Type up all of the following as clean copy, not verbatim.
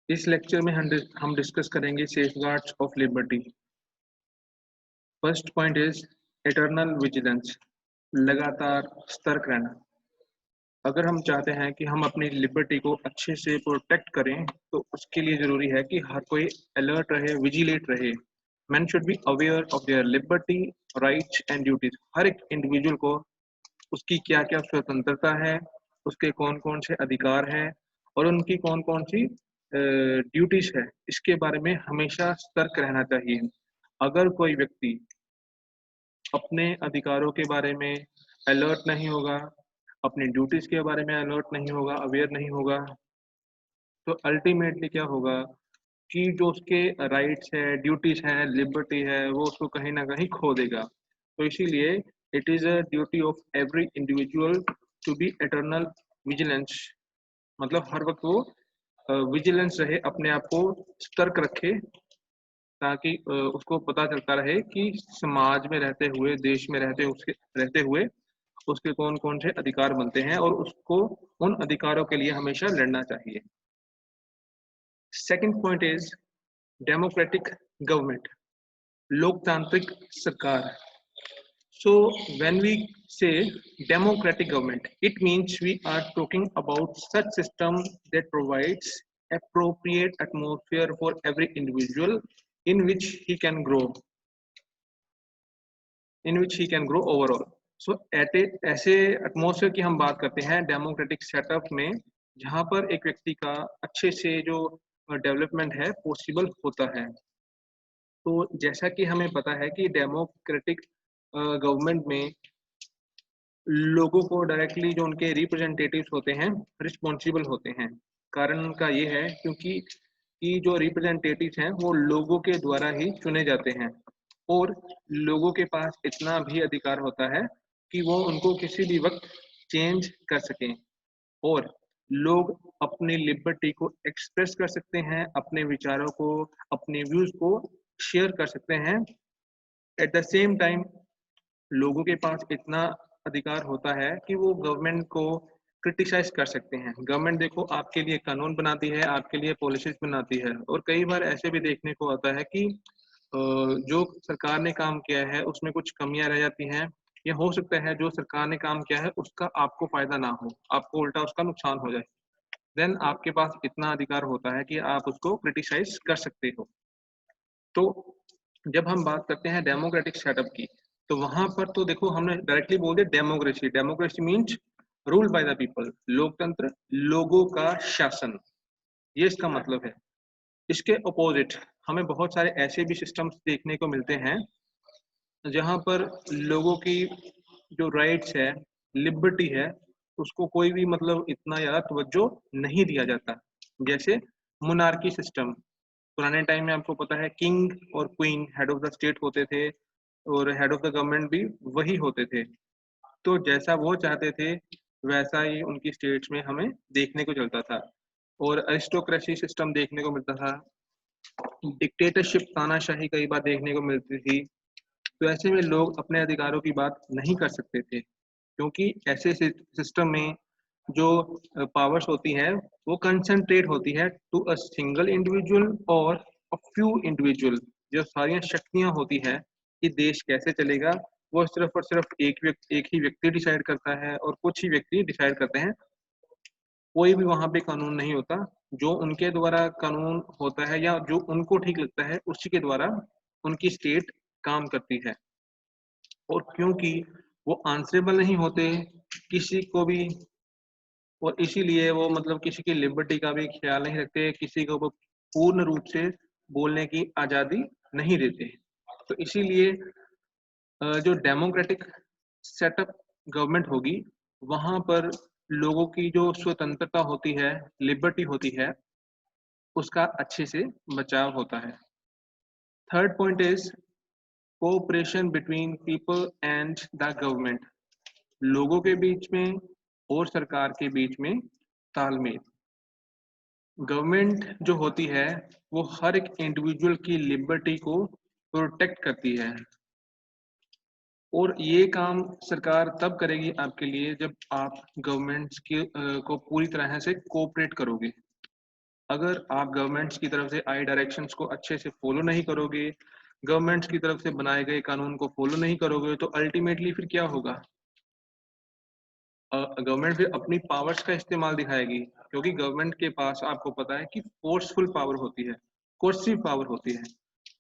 इस लेक्चर में हम डिस्कस करेंगे safeguards of liberty. First point is eternal vigilance, लगातार सतर्क रहना। अगर हम चाहते हैं कि हम अपनी लिबर्टी को अच्छे से प्रोटेक्ट करें तो उसके लिए ज़रूरी है कि हर कोई अलर्ट रहे, विजिलेट रहे। Man should be aware of their liberty, rights and duties. हर एक इंडिविजुअल को उसकी क्या क्या स्वतंत्रता है, उसके कौन कौन से अधिकार हैं और उनकी कौन कौन सी ड्यूटीज है, इसके बारे में हमेशा सतर्क रहना चाहिए। अगर कोई व्यक्ति अपने अधिकारों के बारे में अलर्ट नहीं होगा, अपनी ड्यूटीज के बारे में अलर्ट नहीं होगा, अवेयर नहीं होगा, तो अल्टीमेटली क्या होगा कि जो उसके राइट्स है, ड्यूटीज हैं, लिबर्टी है, वो उसको कहीं ना कहीं खो देगा। तो इसीलिए it is a duty of every individual to be eternal vigilance, मतलब हर वक्त वो विजिलेंस रहे, अपने आप को सतर्क रखे, ताकि उसको पता चलता रहे कि समाज में रहते हुए, देश में रहते हुए उसके कौन कौन से अधिकार बनते हैं और उसको उन अधिकारों के लिए हमेशा लड़ना चाहिए। Second point is democratic government, लोकतांत्रिक सरकार। So when we say democratic government, it means we are talking about such system that provides appropriate atmosphere for every individual in which he can grow, overall. So ऐसे atmosphere की हम बात करते हैं democratic setup में, जहाँ पर एक व्यक्ति का अच्छे से जो डेवलपमेंट है पॉसिबल होता है। तो जैसा कि हमें पता है कि डेमोक्रेटिक गवर्नमेंट में लोगों को डायरेक्टली जो उनके रिप्रेजेंटेटिव्स होते हैं रिस्पॉन्सिबल होते हैं। कारण उनका ये है क्योंकि जो रिप्रेजेंटेटिव्स हैं वो लोगों के द्वारा ही चुने जाते हैं और लोगों के पास इतना भी अधिकार होता है कि वो उनको किसी भी वक्त चेंज कर सकें और लोग अपनी लिबर्टी को एक्सप्रेस कर सकते हैं, अपने विचारों को, अपने व्यूज को शेयर कर सकते हैं। एट द सेम टाइम लोगों के पास इतना अधिकार होता है कि वो गवर्नमेंट को क्रिटिसाइज कर सकते हैं। गवर्नमेंट देखो आपके लिए कानून बनाती है, आपके लिए पॉलिसीज बनाती है और कई बार ऐसे भी देखने को आता है कि जो सरकार ने काम किया है उसमें कुछ कमियां रह जाती हैं, या हो सकता है जो सरकार ने काम किया है उसका आपको फायदा ना हो, आपको उल्टा उसका नुकसान हो जाए। देन आपके पास इतना अधिकार होता है कि आप उसको क्रिटिसाइज कर सकते हो। तो जब हम बात करते हैं डेमोक्रेटिक सेटअप की, तो वहां पर तो देखो हमने डायरेक्टली बोल दिया democracy. Democracy means rule by the people, लोकतंत्र, लोगों का शासन, ये इसका मतलब है। इसके अपोजिट हमें बहुत सारे ऐसे भी सिस्टम्स देखने को मिलते हैं जहां पर लोगों की जो राइट्स है, लिबर्टी है, उसको कोई भी मतलब इतना ज्यादा तवज्जो नहीं दिया जाता। जैसे मोनार्की सिस्टम, पुराने टाइम में आपको पता है किंग और queen head of the state होते थे और हेड ऑफ द गवर्नमेंट भी वही होते थे। तो जैसा वो चाहते थे वैसा ही उनकी स्टेट्स में हमें देखने को चलता था और अरिस्टोक्रेसी सिस्टम देखने को मिलता था, डिक्टेटरशिप, तानाशाही कई बार देखने को मिलती थी। तो ऐसे में लोग अपने अधिकारों की बात नहीं कर सकते थे क्योंकि ऐसे सिस्टम में जो पावर्स होती है वो कंसंट्रेट होती है टू अ सिंगल इंडिविजुअल और अ फ्यू इंडिविजुअल। जो सारी शक्तियां होती है कि देश कैसे चलेगा वो सिर्फ और सिर्फ एक ही व्यक्ति डिसाइड करता है और कुछ ही व्यक्ति डिसाइड करते हैं। कोई भी वहां पे कानून नहीं होता, जो उनके द्वारा कानून होता है या जो उनको ठीक लगता है उसी के द्वारा उनकी स्टेट काम करती है। और क्योंकि वो आंसरेबल नहीं होते किसी को भी, और इसीलिए वो मतलब किसी की लिबर्टी का भी ख्याल नहीं रखते, किसी को वो पूर्ण रूप से बोलने की आज़ादी नहीं देते। तो इसीलिए जो डेमोक्रेटिक सेटअप गवर्नमेंट होगी वहां पर लोगों की जो स्वतंत्रता होती है, लिबर्टी होती है, उसका अच्छे से बचाव होता है। Third point is cooperation between people and the government, लोगों के बीच में और सरकार के बीच में तालमेल। गवर्नमेंट जो होती है वो हर एक इंडिविजुअल की लिबर्टी को प्रोटेक्ट करती है और ये काम सरकार तब करेगी आपके लिए जब आप गवर्नमेंट्स की को पूरी तरह से कोऑपरेट करोगे। अगर आप गवर्नमेंट्स की तरफ से आए डायरेक्शंस को अच्छे से फॉलो नहीं करोगे, गवर्नमेंट्स की तरफ से बनाए गए कानून को फॉलो नहीं करोगे, तो अल्टीमेटली फिर क्या होगा? गवर्नमेंट फिर अपनी पावर्स का इस्तेमाल दिखाएगी, क्योंकि गवर्नमेंट के पास आपको पता है कि फोर्सफुल पावर होती है, कोर्सिव पावर होती है।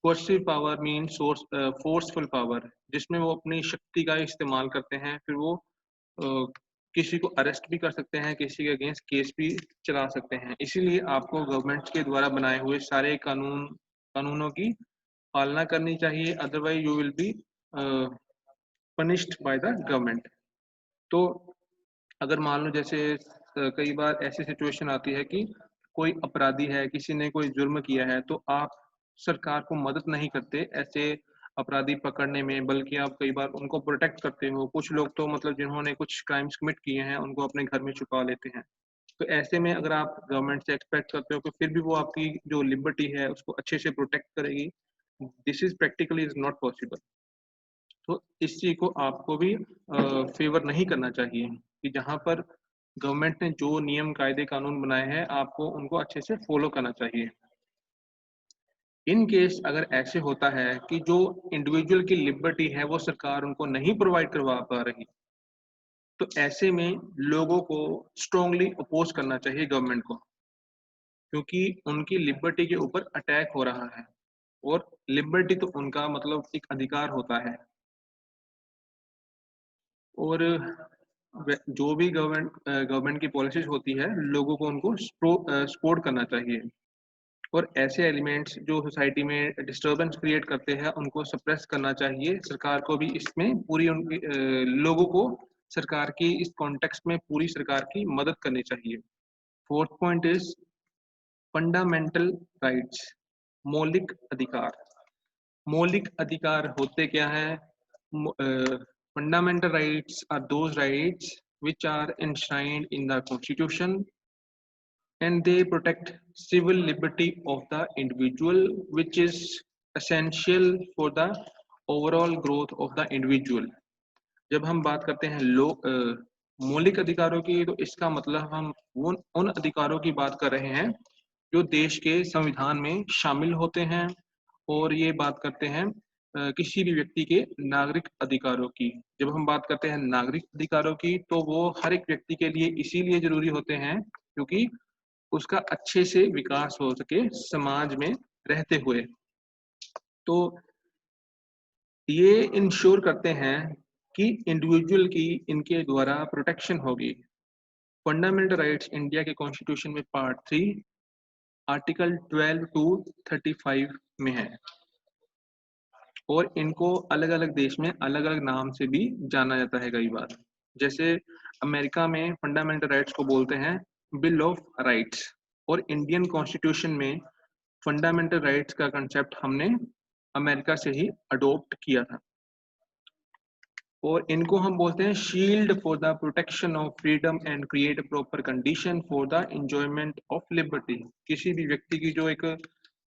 Coercive power mean source forceful power, जिसमें वो अपनी शक्ति का इस्तेमाल करते हैं। फिर वो किसी को अरेस्ट भी कर सकते हैं, किसी के अगेंस्ट केस भी चला सकते हैं। इसीलिए आपको गवर्नमेंट के द्वारा बनाए हुए सारे कानूनों की पालना करनी चाहिए, otherwise you will be punished by the government. तो अगर मान लो जैसे कई बार ऐसी सिचुएशन आती है कि कोई अपराधी है, किसी ने कोई जुर्म किया है, तो आप सरकार को मदद नहीं करते ऐसे अपराधी पकड़ने में, बल्कि आप कई बार उनको प्रोटेक्ट करते हो। कुछ लोग तो मतलब जिन्होंने कुछ क्राइम्स कमिट किए हैं उनको अपने घर में छुपा लेते हैं। तो ऐसे में अगर आप गवर्नमेंट से एक्सपेक्ट करते हो कि फिर भी वो आपकी जो लिबर्टी है उसको अच्छे से प्रोटेक्ट करेगी, this is practically is not possible. तो इस चीज को आपको भी फेवर नहीं करना चाहिए कि जहां पर गवर्नमेंट ने जो नियम कायदे कानून बनाए हैं आपको उनको अच्छे से फॉलो करना चाहिए। इन केस अगर ऐसे होता है कि जो इंडिविजुअल की लिबर्टी है वो सरकार उनको नहीं प्रोवाइड करवा पा रही, तो ऐसे में लोगों को स्ट्रांगली अपोज करना चाहिए गवर्नमेंट को, क्योंकि उनकी लिबर्टी के ऊपर अटैक हो रहा है। और लिबर्टी तो उनका मतलब एक अधिकार होता है। और जो भी गवर्नमेंट की पॉलिसीज होती है लोगों को उनको सपोर्ट करना चाहिए। और ऐसे एलिमेंट्स जो सोसाइटी में डिस्टरबेंस क्रिएट करते हैं उनको सप्रेस करना चाहिए। सरकार को भी इसमें पूरी उनकी लोगों को सरकार की इस कॉन्टेक्स्ट में पूरी सरकार की मदद करनी चाहिए। Fourth point is fundamental rights, मौलिक अधिकार। मौलिक अधिकार होते क्या हैं? Fundamental rights are those rights which are enshrined in the Constitution, and they protect civil liberty of the individual, which is essential for the overall growth of the individual. जब हम बात करते हैं मौलिक अधिकारों की, तो इसका मतलब हम उन अधिकारों की बात कर रहे हैं जो देश के संविधान में शामिल होते हैं। और ये बात करते हैं किसी भी व्यक्ति के नागरिक अधिकारों की। जब हम बात करते हैं नागरिक अधिकारों की, तो वो हर एक व्यक्ति के लिए इसीलिए जरूरी होते हैं क्योंकि उसका अच्छे से विकास हो सके समाज में रहते हुए। तो ये इंश्योर करते हैं कि इंडिविजुअल की इनके द्वारा प्रोटेक्शन होगी। फंडामेंटल राइट्स इंडिया के कॉन्स्टिट्यूशन में पार्ट 3 आर्टिकल 12 टू 35 में है। और इनको अलग अलग देश में अलग अलग नाम से भी जाना जाता है कई बार। जैसे अमेरिका में फंडामेंटल राइट्स को बोलते हैं बिल ऑफ राइट्स, और इंडियन कॉन्स्टिट्यूशन में फंडामेंटल राइट्स का कंसेप्ट हमने अमेरिका से ही अडॉप्ट किया था। और इनको हम बोलते हैं shield for the protection of freedom and create proper condition for the enjoyment of liberty. किसी भी व्यक्ति की जो एक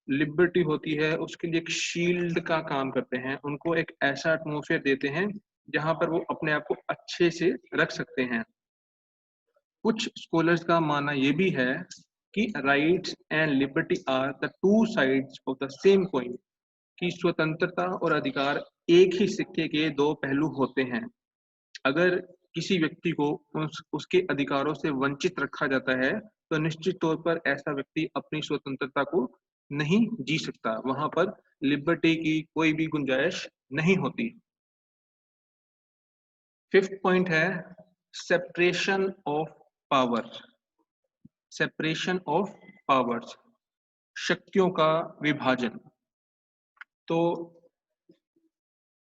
लिबर्टी होती है उसके लिए एक शील्ड का काम करते हैं, उनको एक ऐसा एटमोसफेयर देते हैं जहां पर वो अपने आप को अच्छे से रख सकते हैं। कुछ स्कॉलर्स का मानना ये भी है कि rights and liberty are the two sides of the same coin, कि स्वतंत्रता और अधिकार एक ही सिक्के के दो पहलू होते हैं। अगर किसी व्यक्ति को उसके अधिकारों से वंचित रखा जाता है तो निश्चित तौर पर ऐसा व्यक्ति अपनी स्वतंत्रता को नहीं जी सकता, वहां पर लिबर्टी की कोई भी गुंजाइश नहीं होती। फिफ्थ पॉइंट है separation of power. Separation of powers, शक्तियों का विभाजन। तो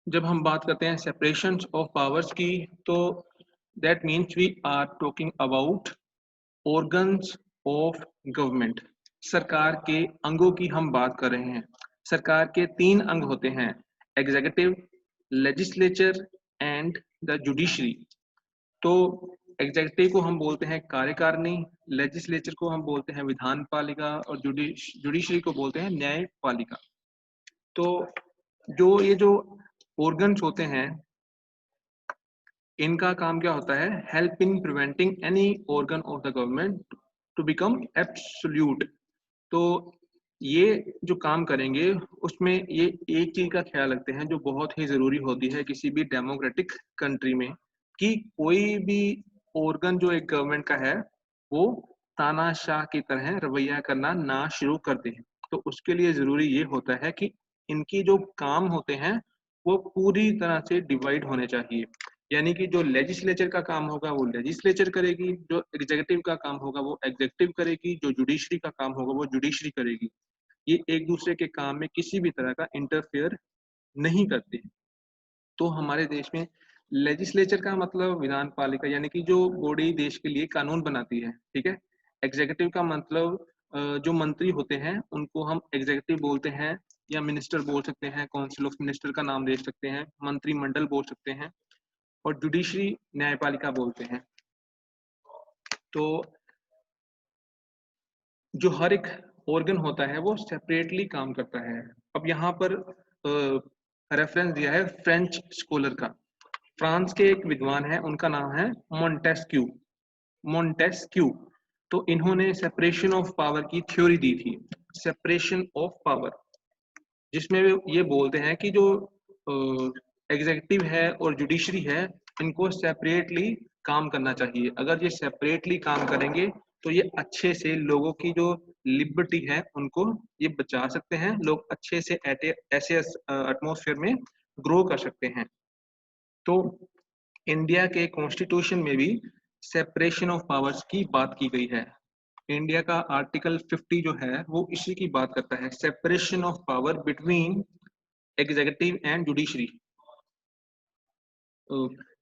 जब हम बात करते हैं सेपरेशन ऑफ पावर्स की, तो that means we are talking about organs of government. सरकार के अंगों की हम बात कर रहे हैं। सरकार के 3 अंग होते हैं, executive, legislature and the judiciary. तो एग्जीक्यूटिव को हम बोलते हैं कार्यकारिणी, लेजिस्लेचर को हम बोलते हैं विधान पालिका, और जुडिशरी को बोलते हैं न्यायपालिका। तो ये जो ऑर्गन्स होते हैं इनका काम क्या होता है? Help in preventing any organ of the government to become absolute, तो ये जो काम करेंगे उसमें ये एक चीज़ का ख्याल रखते हैं जो बहुत ही ज़रूरी होती है किसी भी डेमोक्रेटिक कंट्री में, कि कोई भी ऑर्गन जो एक गवर्नमेंट का है, वो तानाशाह की तरह रवैया करना ना शुरू कर दें। तो उसके लिए ज़रूरी ये होता है कि इनकी जो काम होते हैं, वो पूरी तरह से डिवाइड होने चाहिए। यानी कि जो लेजिस्लेचर का काम होगा वो लेजिस्लेचर करेगी, जो एग्जीक्यूटिव का काम होगा वो एग्जीक्यूटिव करेगी, जो जुडिशरी का काम होगा वो जुडिशरी करेगी। ये एक दूसरे के काम में किसी भी तरह का इंटरफेयर नहीं करते। तो हमारे देश में लेजिस्लेचर का मतलब विधान पालिका, यानी कि जो बॉडी देश के लिए कानून बनाती है, ठीक है। एग्जीक्यूटिव का मतलब जो मंत्री होते हैं उनको हम एग्जीक्यूटिव बोलते हैं, या मिनिस्टर बोल सकते हैं, काउंसिल ऑफ मिनिस्टर का नाम दे सकते हैं, मंत्रिमंडल बोल सकते हैं, और जुडिशरी न्यायपालिका बोलते हैं। तो जो हर एक ऑर्गन होता है वो सेपरेटली काम करता है। अब यहाँ पर रेफरेंस दिया है फ्रेंच स्कॉलर का। फ्रांस के एक विद्वान है, उनका नाम है मोंटेस्क्यू। मोंटेस्क्यू, तो इन्होंने सेपरेशन ऑफ पावर की थ्योरी दी थी, सेपरेशन ऑफ पावर, जिसमें वे ये बोलते हैं कि जो एग्जीक्यूटिव है और जुडिशरी है, इनको सेपरेटली काम करना चाहिए। अगर ये सेपरेटली काम करेंगे तो ये अच्छे से लोगों की जो लिबर्टी है उनको ये बचा सकते हैं, लोग अच्छे से ऐसे एटमॉस्फेयर में ग्रो कर सकते हैं। तो इंडिया के कॉन्स्टिट्यूशन में भी सेपरेशन ऑफ पावर्स की बात की गई है। इंडिया का आर्टिकल 50 जो है वो इसी की बात करता है, separation of power between executive and judiciary,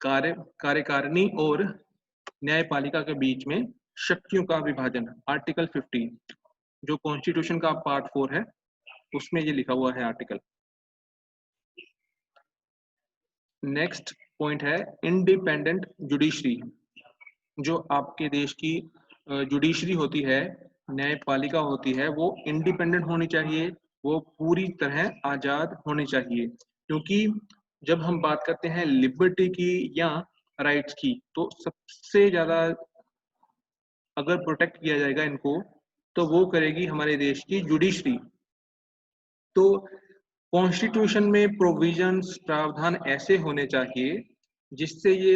कार्यकारिणी और न्यायपालिका के बीच में शक्तियों का विभाजन। आर्टिकल 50 जो कॉन्स्टिट्यूशन का पार्ट 4 है उसमें ये लिखा हुआ है आर्टिकल। नेक्स्ट पॉइंट है इंडिपेंडेंट जुडिशरी। जो आपके देश की जुडिशरी होती है, न्यायपालिका होती है, वो इंडिपेंडेंट होनी चाहिए, वो पूरी तरह आज़ाद होनी चाहिए। क्योंकि जब हम बात करते हैं लिबर्टी की या राइट्स की, तो सबसे ज़्यादा अगर प्रोटेक्ट किया जाएगा इनको, तो वो करेगी हमारे देश की जुडिशरी। तो कॉन्स्टिट्यूशन में प्रोविजंस, प्रावधान ऐसे होने चाहिए जिससे ये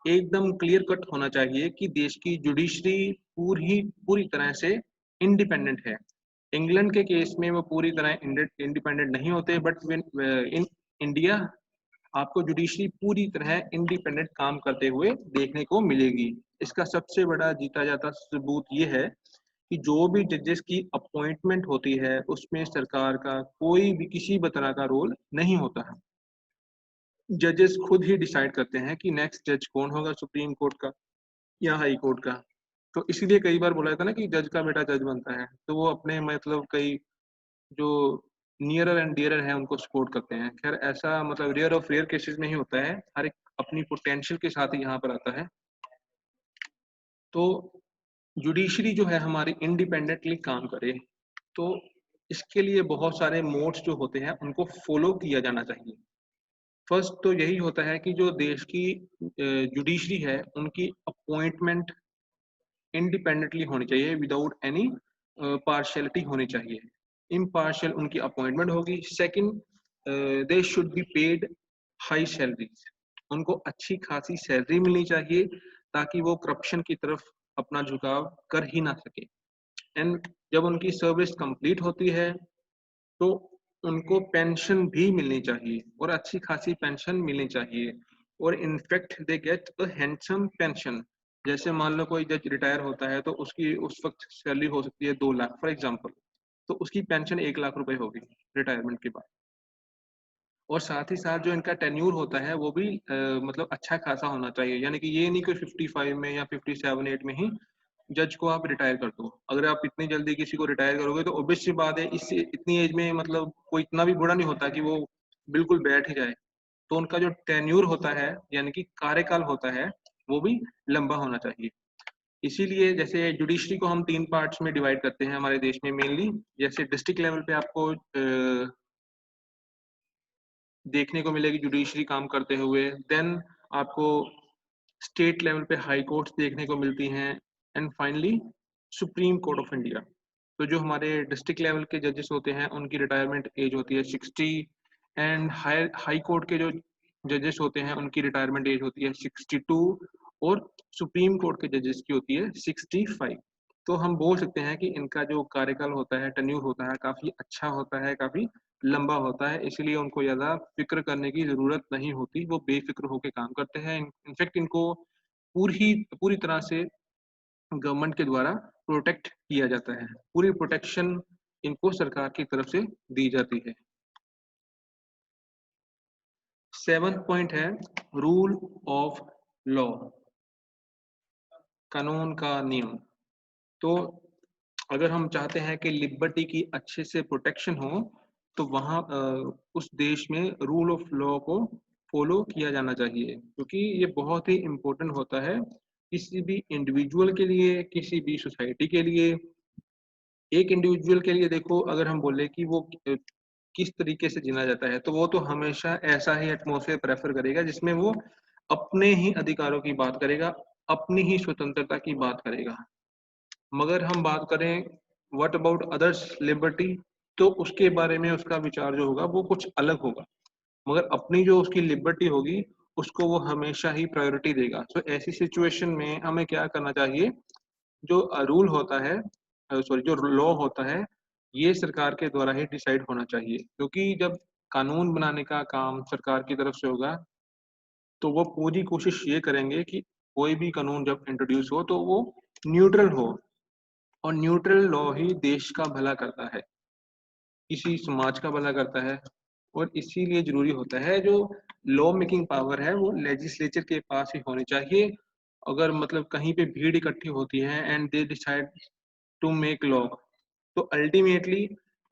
एकदम क्लियर कट होना चाहिए कि देश की जुडिशरी पूरी तरह से इंडिपेंडेंट है। इंग्लैंड के केस में वो पूरी तरह इंडिपेंडेंट नहीं होते, बट इन इंडिया आपको जुडिशरी पूरी तरह इंडिपेंडेंट काम करते हुए देखने को मिलेगी। इसका सबसे बड़ा जीता जाता सबूत ये है कि जो भी जजेस की अपॉइंटमेंट होती है उसमें सरकार का कोई भी किसी भी तरह का रोल नहीं होता है। जजेस खुद ही डिसाइड करते हैं कि नेक्स्ट जज कौन होगा सुप्रीम कोर्ट का या हाई कोर्ट का। तो इसीलिए कई बार बोला जाता है ना कि जज का बेटा जज बनता है, तो वो अपने मतलब कई जो नियरर एंड डियरर है उनको सपोर्ट करते हैं। खैर ऐसा मतलब रेयर ऑफ रेयर केसेस में ही होता है, हर एक अपनी पोटेंशियल के साथ ही यहाँ पर आता है। तो जुडिशरी जो है हमारी इंडिपेंडेंटली काम करे, तो इसके लिए बहुत सारे मोड्स जो होते हैं उनको फॉलो किया जाना चाहिए। फर्स्ट तो यही होता है कि जो देश की जुडिशरी है उनकी अपॉइंटमेंट इंडिपेंडेंटली होनी चाहिए, विदाउट एनी पार्शियलिटी होनी चाहिए। इम्पार्शियल उनकी अपॉइंटमेंट होगी। Second, they should be paid high salaries, उनको अच्छी खासी सैलरी मिलनी चाहिए ताकि वो करप्शन की तरफ अपना झुकाव कर ही ना सके। एंड जब उनकी सर्विस कंप्लीट होती है तो उनको पेंशन भी मिलनी चाहिए, और अच्छी खासी पेंशन मिलनी चाहिए, और in fact they get a handsome pension. जैसे मान लो कोई जज रिटायर होता है तो उसकी उस वक्त सैलरी हो सकती है 2 लाख फॉर एग्जांपल, तो उसकी पेंशन 1 लाख रुपए होगी रिटायरमेंट के बाद। और साथ ही साथ जो इनका टेन्यूर होता है वो भी मतलब अच्छा खासा होना चाहिए। यानी कि ये नहीं कि 55 में या 57-8 में ही जज को आप रिटायर कर दो। अगर आप इतनी जल्दी किसी को रिटायर करोगे तो ऑब्वियस सी बात है, इस इतनी एज में मतलब कोई इतना भी बूढ़ा नहीं होता कि वो बिल्कुल बैठ ही जाए। तो उनका जो टेन्यूर होता है यानी कि कार्यकाल होता है वो भी लंबा होना चाहिए। इसीलिए जैसे जुडिशरी को हम 3 पार्ट्स में डिवाइड करते हैं हमारे देश में मेनली। जैसे डिस्ट्रिक्ट लेवल पे आपको देखने को मिलेगी जुडिशरी काम करते हुए। देन आपको स्टेट लेवल पे हाई कोर्ट्स देखने को मिलती हैं, and finally supreme court of India. तो जो हमारे डिस्ट्रिक्ट लेवल के जजेस होते हैं उनकी रिटायरमेंट एज होती है 60 एंड हाई कोर्ट के जो जजेस होते हैं उनकी रिटायरमेंट एज होती है 62 और सुप्रीम कोर्ट के जजेस की होती है 65। तो हम बोल सकते हैं कि इनका जो कार्यकाल होता है, टेन्यूर होता है, काफ़ी अच्छा होता है, काफ़ी लंबा होता है, इसलिए उनको ज़्यादा फ़िक्र करने की ज़रूरत नहीं होती, वो बेफ़िक्र होके काम करते हैं। इनफैक्ट इनको पूरी तरह से गवर्नमेंट के द्वारा प्रोटेक्ट किया जाता है, पूरी प्रोटेक्शन इनको सरकार की तरफ से दी जाती है। 7th पॉइंट है रूल ऑफ लॉ, कानून का नियम। तो अगर हम चाहते हैं कि लिबर्टी की अच्छे से प्रोटेक्शन हो, तो वहाँ उस देश में रूल ऑफ लॉ को फॉलो किया जाना चाहिए, क्योंकि ये बहुत ही इम्पोर्टेंट होता है किसी भी इंडिविजुअल के लिए, किसी भी सोसाइटी के लिए। एक इंडिविजुअल के लिए देखो, अगर हम बोले कि वो किस तरीके से जीना जाता है, तो वो तो हमेशा ऐसा ही एटमॉस्फेयर प्रेफर करेगा जिसमें वो अपने ही अधिकारों की बात करेगा, अपनी ही स्वतंत्रता की बात करेगा। मगर हम बात करें व्हाट अबाउट अदर्स लिबर्टी, तो उसके बारे में उसका विचार जो होगा वो कुछ अलग होगा। मगर अपनी जो उसकी लिबर्टी होगी उसको वो हमेशा ही प्रायोरिटी देगा। तो ऐसी सिचुएशन में हमें क्या करना चाहिए, जो रूल होता है, सॉरी, जो लॉ होता है, ये सरकार के द्वारा ही डिसाइड होना चाहिए, क्योंकि जब कानून बनाने का काम सरकार की तरफ से होगा तो वो पूरी कोशिश ये करेंगे कि कोई भी कानून जब इंट्रोड्यूस हो तो वो न्यूट्रल हो, और न्यूट्रल लॉ ही देश का भला करता है, किसी समाज का भला करता है। और इसीलिए ज़रूरी होता है जो लॉ मेकिंग पावर है वो लेजिस्लेचर के पास ही होनी चाहिए। अगर मतलब कहीं पे भीड़ इकट्ठी होती है and they decide to make law, तो अल्टीमेटली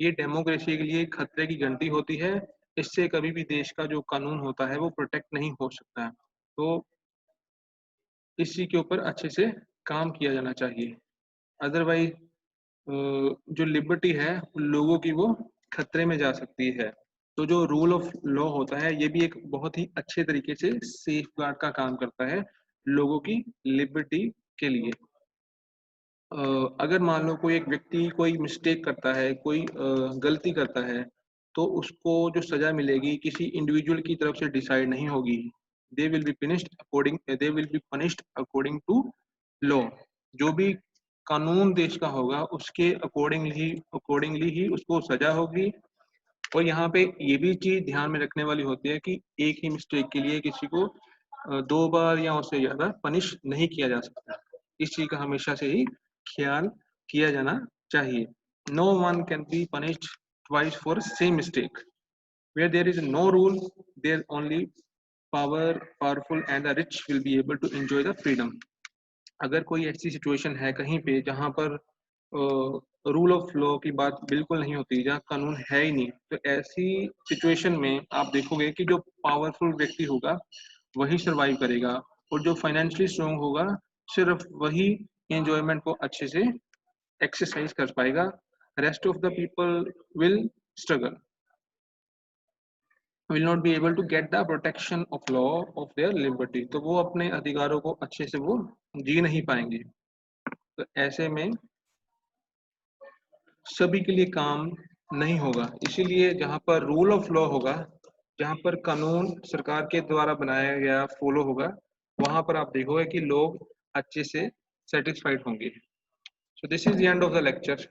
ये डेमोक्रेसी के लिए खतरे की घंटी होती है। इससे कभी भी देश का जो कानून होता है वो प्रोटेक्ट नहीं हो सकता है। तो इसी के ऊपर अच्छे से काम किया जाना चाहिए। अदरवाइज जो लिबर्टी है लोगों की वो खतरे में जा सकती है। तो जो रूल ऑफ लॉ होता है ये भी एक बहुत ही अच्छे तरीके से सेफ गार्ड का काम करता है लोगों की लिबर्टी के लिए। अगर मान लो कोई एक व्यक्ति कोई मिस्टेक करता है, कोई गलती करता है, तो उसको जो सज़ा मिलेगी किसी इंडिविजुअल की तरफ से डिसाइड नहीं होगी। They will be punished according to law. जो भी कानून देश का होगा उसके अकॉर्डिंगली ही उसको सज़ा होगी। और यहाँ पे ये भी चीज़ ध्यान में रखने वाली होती है कि एक ही मिस्टेक के लिए किसी को 2 बार या उससे ज़्यादा पनिश नहीं किया जा सकता। इस चीज़ का हमेशा से ही ख्याल किया जाना चाहिए। No one can be punished twice for same mistake. Where there is no rule, there only powerful and the rich will be able to enjoy the freedom. अगर कोई ऐसी सिचुएशन है कहीं पे जहाँ पर रूल ऑफ लॉ की बात बिल्कुल नहीं होती, जहाँ कानून है ही नहीं, तो ऐसी सिचुएशन में आप देखोगे कि जो पावरफुल व्यक्ति होगा वही सर्वाइव करेगा, और जो फाइनेंशियली स्ट्रॉन्ग होगा सिर्फ वही एंजॉयमेंट को अच्छे से एक्सरसाइज कर पाएगा। Rest of the people will struggle, will not be able to get the protection of law of their liberty. तो वो अपने अधिकारों को अच्छे से वो जी नहीं पाएंगे। तो ऐसे में सभी के लिए काम नहीं होगा। इसीलिए जहाँ पर रूल ऑफ लॉ होगा, जहाँ पर कानून सरकार के द्वारा बनाया गया फॉलो होगा, वहाँ पर आप देखोगे कि लोग अच्छे से सेटिस्फाइड होंगे। So this is the end of the lecture.